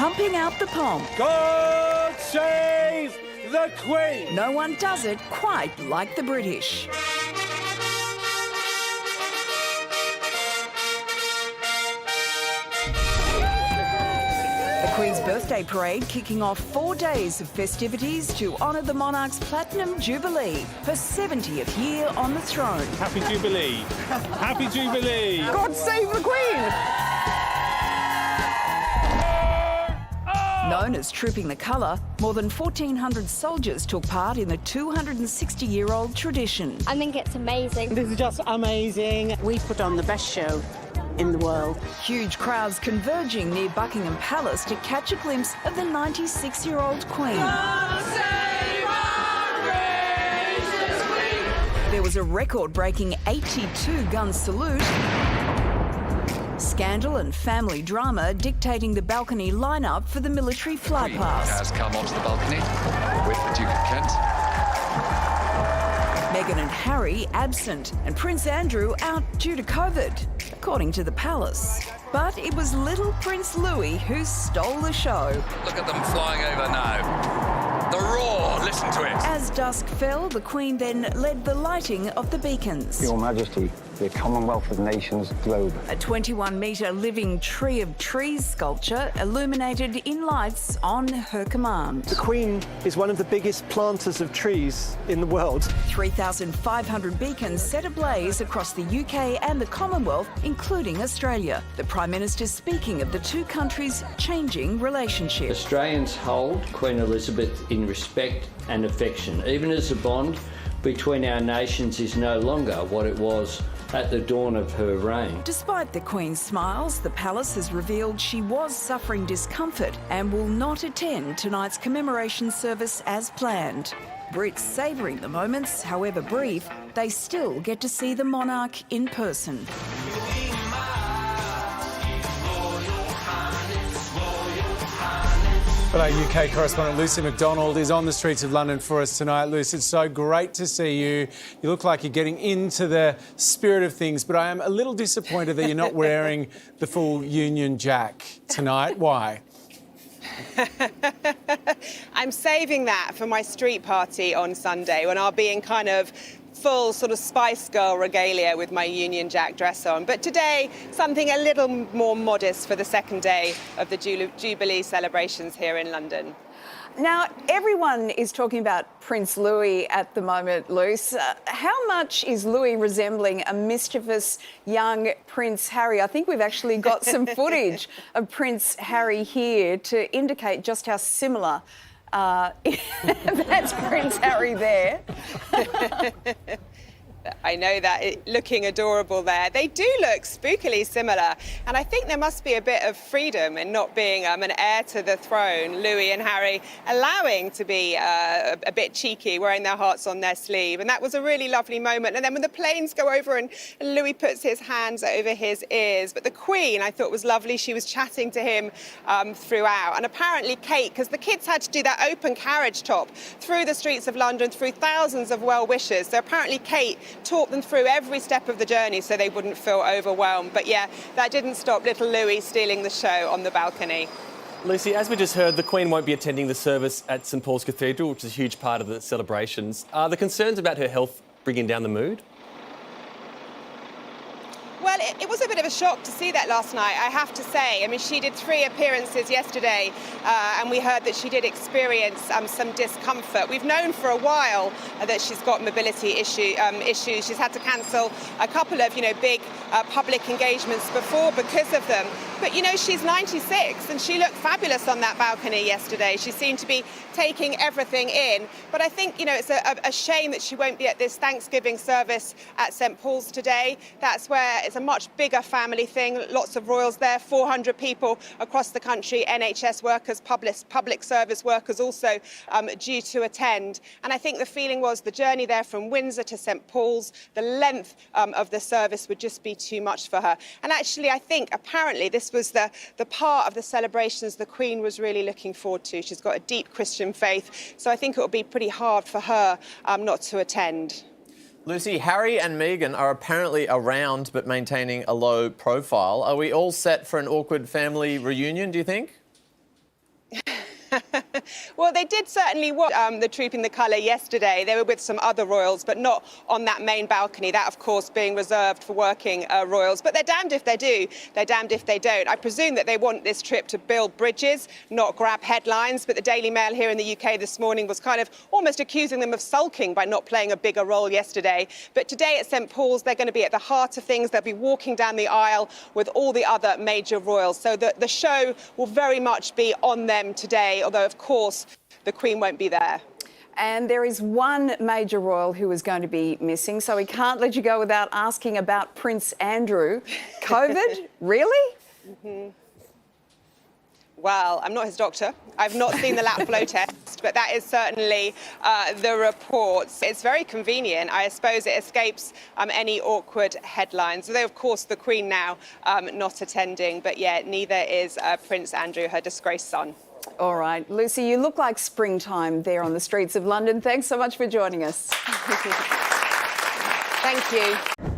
pumping out the pomp. God save the Queen! No one does it quite like the British. The Queen's birthday parade kicking off 4 days of festivities to honour the monarch's Platinum Jubilee, her 70th year on the throne. Happy Jubilee! Happy Jubilee! God save the Queen! Known as Trooping the Colour, more than 1,400 soldiers took part in the 260-year-old tradition. I think it's amazing. This is just amazing. We put on the best show in the world. Huge crowds converging near Buckingham Palace to catch a glimpse of the 96-year-old Queen. There was a record-breaking 82-gun salute. Scandal and family drama dictating the balcony lineup for the military fly past. Has come onto the balcony with the Duke of Kent. Meghan and Harry absent, and Prince Andrew out due to COVID, according to the palace. But it was little Prince Louis who stole the show. Look at them flying over now. The roar, listen to it. As dusk fell, the Queen then led the lighting of the beacons. Your Majesty, the Commonwealth of Nations globe. A 21-metre living tree of trees sculpture illuminated in lights on her command. The Queen is one of the biggest planters of trees in the world. 3,500 beacons set ablaze across the UK and the Commonwealth, including Australia. The Prime Minister speaking of the two countries' changing relationship. Australians hold Queen Elizabeth in respect and affection, even as the bond between our nations is no longer what it was at the dawn of her reign. Despite the Queen's smiles, the palace has revealed she was suffering discomfort and will not attend tonight's commemoration service as planned. Brits savouring the moments, however brief, they still get to see the monarch in person. Well, our UK correspondent Lucy McDonald is on the streets of London for us tonight. Lucy, it's so great to see you. You look like you're getting into the spirit of things, but I am a little disappointed that you're not wearing the full Union Jack tonight. Why? I'm saving that for my street party on Sunday when I'll be in kind of full sort of Spice Girl regalia with my Union Jack dress on. But today, something a little more modest for the second day of the Jubilee celebrations here in London. Now, everyone is talking about Prince Louis at the moment, Luce. How much is Louis resembling a mischievous young Prince Harry? I think we've actually got some footage of Prince Harry here to indicate just how similar that's Prince Harry there. I know that, looking adorable there. They do look spookily similar, and I think there must be a bit of freedom in not being an heir to the throne. Louis and Harry allowing to be a bit cheeky, wearing their hearts on their sleeve, and that was a really lovely moment. And then when the planes go over and Louis puts his hands over his ears, but the Queen, I thought, was lovely. She was chatting to him throughout, and apparently Kate, because the kids had to do that open carriage top through the streets of London, through thousands of well-wishers. So apparently Kate talked them through every step of the journey so they wouldn't feel overwhelmed. But yeah, that didn't stop little Louis stealing the show on the balcony. Lucy, as we just heard, the Queen won't be attending the service at St Paul's Cathedral, which is a huge part of the celebrations. Are the concerns about her health bringing down the mood? Well, it was a bit of a shock to see that last night, I have to say. I mean, she did 3 appearances yesterday, and we heard that she did experience some discomfort. We've known for a while that she's got mobility issues. She's had to cancel a couple of, big public engagements before because of them. But, she's 96, and she looked fabulous on that balcony yesterday. She seemed to be taking everything in. But I think, it's a shame that she won't be at this Thanksgiving service at St Paul's today. That's where it's a much bigger family thing. Lots of royals there, 400 people across the country, NHS workers, public service workers also due to attend. And I think the feeling was the journey there from Windsor to St Paul's, the length of the service would just be too much for her. And actually, I think apparently this was the part of the celebrations the Queen was really looking forward to. She's got a deep Christian faith, so I think it will be pretty hard for her not to attend. Lucy, Harry and Meghan are apparently around but maintaining a low profile. Are we all set for an awkward family reunion, do you think? Well, they did certainly watch the Trooping the Colour yesterday. They were with some other royals, but not on that main balcony. That, of course, being reserved for working royals. But they're damned if they do. They're damned if they don't. I presume that they want this trip to build bridges, not grab headlines. But the Daily Mail here in the UK this morning was kind of almost accusing them of sulking by not playing a bigger role yesterday. But today at St Paul's, they're going to be at the heart of things. They'll be walking down the aisle with all the other major royals. So the show will very much be on them today, although, of course, the Queen won't be there. And there is one major royal who is going to be missing, so we can't let you go without asking about Prince Andrew. COVID? Really? Mm-hmm. Well, I'm not his doctor. I've not seen the lap flow test, but that is certainly the reports. It's very convenient. I suppose it escapes any awkward headlines. Although, of course, the Queen now not attending. But, yeah, neither is Prince Andrew, her disgraced son. All right. Lucy, you look like springtime there on the streets of London. Thanks so much for joining us. Thank you.